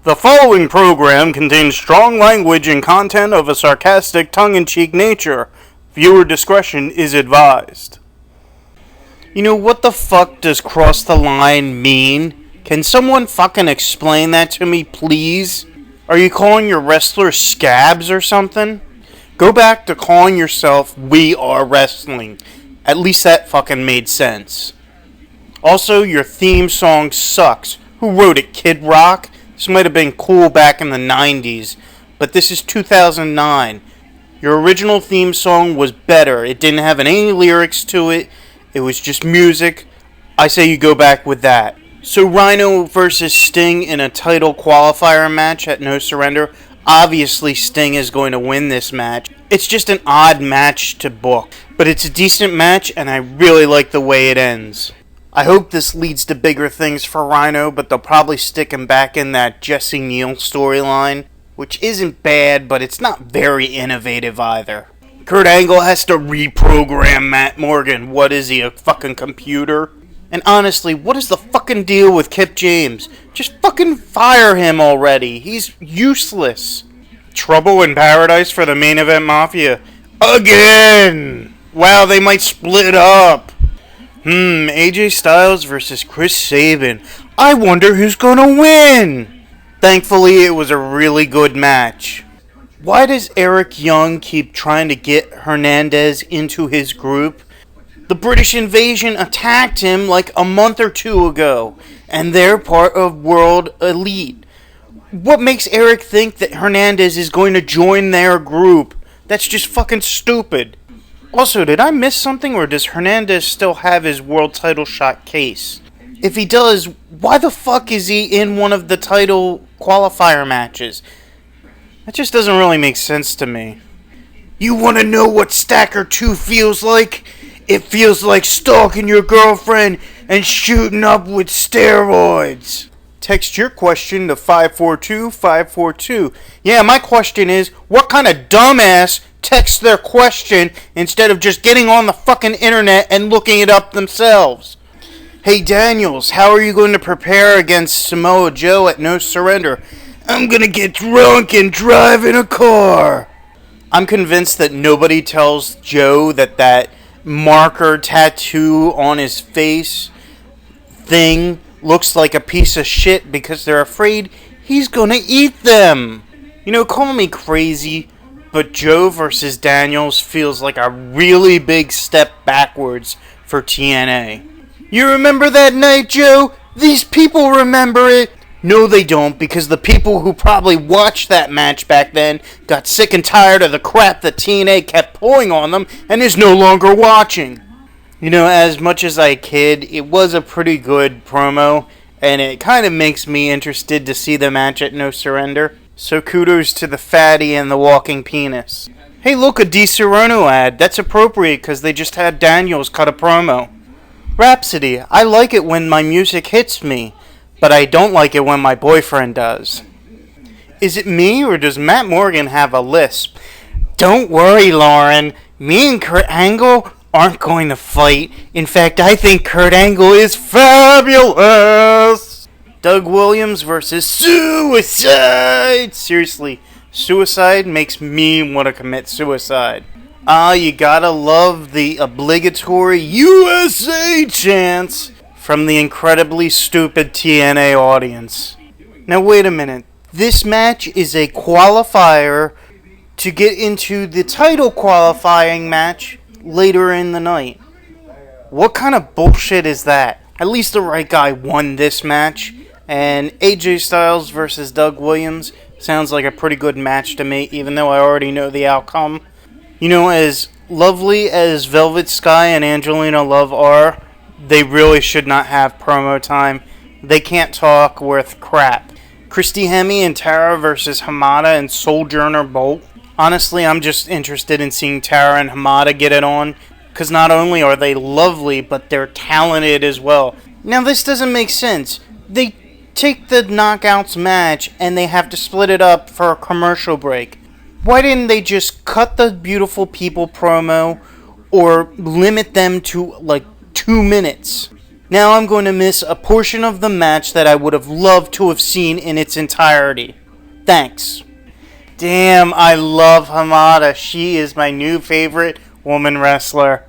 The following program contains strong language and content of a sarcastic, tongue-in-cheek nature. Viewer discretion is advised. You know, what the fuck does cross the line mean? Can someone fucking explain that to me, please? Are you calling your wrestlers scabs or something? Go back to calling yourself We Are Wrestling. At least that fucking made sense. Also, your theme song sucks. Who wrote it, Kid Rock? This might have been cool back in the 90s, but this is 2009. Your original theme song was better. It didn't have any lyrics to it. It was just music. I say you go back with that. So Rhino versus Sting in a title qualifier match at No Surrender. Obviously Sting is going to win this match. It's just an odd match to book, but it's a decent match and I really like the way it ends. I hope this leads to bigger things for Rhino, but they'll probably stick him back in that Jesse Neal storyline, which isn't bad, but it's not very innovative either. Kurt Angle has to reprogram Matt Morgan. What is he, a fucking computer? And honestly, what is the fucking deal with Kip James? Just fucking fire him already. He's useless. Trouble in Paradise for the Main Event Mafia. Again! Wow, they might split up. AJ Styles versus Chris Sabin. I wonder who's gonna win! Thankfully, it was a really good match. Why does Eric Young keep trying to get Hernandez into his group? The British Invasion attacked him like a month or two ago, and they're part of World Elite. What makes Eric think that Hernandez is going to join their group? That's just fucking stupid. Also, did I miss something, or does Hernandez still have his world title shot case? If he does, why the fuck is he in one of the title qualifier matches? That just doesn't really make sense to me. You want to know what Stacker 2 feels like? It feels like stalking your girlfriend and shooting up with steroids. Text your question to 542-542. Yeah, my question is, what kind of dumbass text their question instead of just getting on the fucking internet and looking it up themselves? Hey Daniels, how are you going to prepare against Samoa Joe at No Surrender? I'm gonna get drunk and drive in a car. I'm convinced that nobody tells Joe that marker tattoo on his face thing looks like a piece of shit because they're afraid he's gonna eat them. You know, call me crazy, but Joe versus Daniels feels like a really big step backwards for TNA. You remember that night, Joe? These people remember it. No, they don't, because the people who probably watched that match back then got sick and tired of the crap that TNA kept pulling on them and is no longer watching. You know, as much as I kid, it was a pretty good promo, and it kind of makes me interested to see the match at No Surrender. So kudos to the fatty and the walking penis. Hey, look, a DiSerrano ad. That's appropriate because they just had Daniels cut a promo. Rhapsody, I like it when my music hits me, but I don't like it when my boyfriend does. Is it me, or does Matt Morgan have a lisp? Don't worry, Lauren. Me and Kurt Angle aren't going to fight. In fact, I think Kurt Angle is fabulous. Doug Williams versus Suicide. Seriously, Suicide makes me want to commit suicide. You gotta love the obligatory USA chants from the incredibly stupid TNA audience. Now wait a minute. This match is a qualifier to get into the title qualifying match later in the night. What kind of bullshit is that? At least the right guy won this match, and AJ Styles versus Doug Williams sounds like a pretty good match to me, even though I already know the outcome. You know, as lovely as Velvet Sky and Angelina Love are, they really should not have promo time. They can't talk worth crap. Christy Hemme and Tara versus Hamada and Sojourner Bolt. Honestly, I'm just interested in seeing Tara and Hamada get it on, because not only are they lovely, but they're talented as well. Now, this doesn't make sense. They take the Knockouts match, and they have to split it up for a commercial break. Why didn't they just cut the Beautiful People promo, or limit them to, 2 minutes? Now I'm going to miss a portion of the match that I would have loved to have seen in its entirety. Thanks. Damn, I love Hamada. She is my new favorite woman wrestler.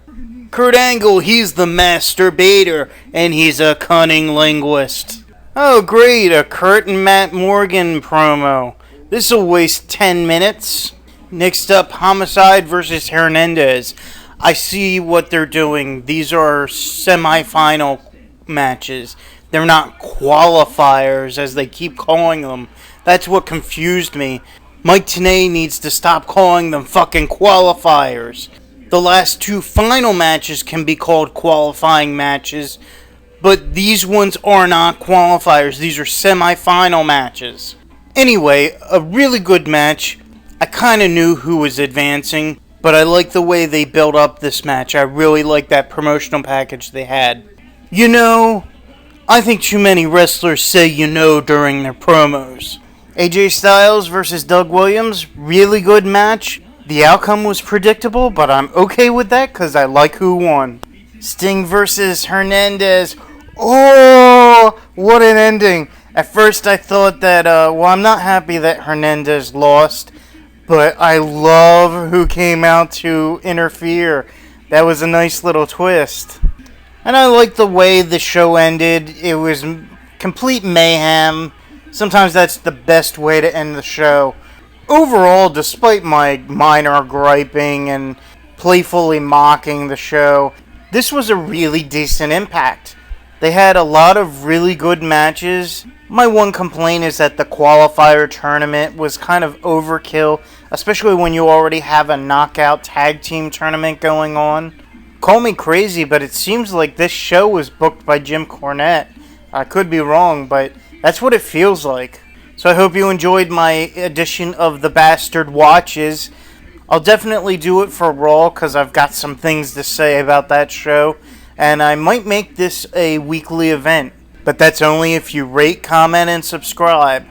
Kurt Angle, he's the masturbator, and he's a cunning linguist. Oh great, a Kurt and Matt Morgan promo. This'll waste 10 minutes. Next up, Homicide versus Hernandez. I see what they're doing. These are semi-final matches. They're not qualifiers, as they keep calling them. That's what confused me. Mike Tenay needs to stop calling them fucking qualifiers. The last 2 final matches can be called qualifying matches, but these ones are not qualifiers. These are semi-final matches. Anyway, a really good match. I kind of knew who was advancing, but I like the way they built up this match. I really like that promotional package they had. You know, I think too many wrestlers say you know during their promos. AJ Styles versus Doug Williams, really good match. The outcome was predictable, but I'm okay with that because I like who won. Sting versus Hernandez. Oh, what an ending. At first I thought that, I'm not happy that Hernandez lost, but I love who came out to interfere. That was a nice little twist. And I like the way the show ended. It was complete mayhem. Sometimes that's the best way to end the show. Overall, despite my minor griping and playfully mocking the show, this was a really decent Impact. They had a lot of really good matches. My one complaint is that the qualifier tournament was kind of overkill, especially when you already have a knockout tag team tournament going on. Call me crazy, but it seems like this show was booked by Jim Cornette. I could be wrong, but that's what it feels like. So I hope you enjoyed my edition of the Bastard Watches. I'll definitely do it for Raw because I've got some things to say about that show. And I might make this a weekly event. But that's only if you rate, comment, and subscribe.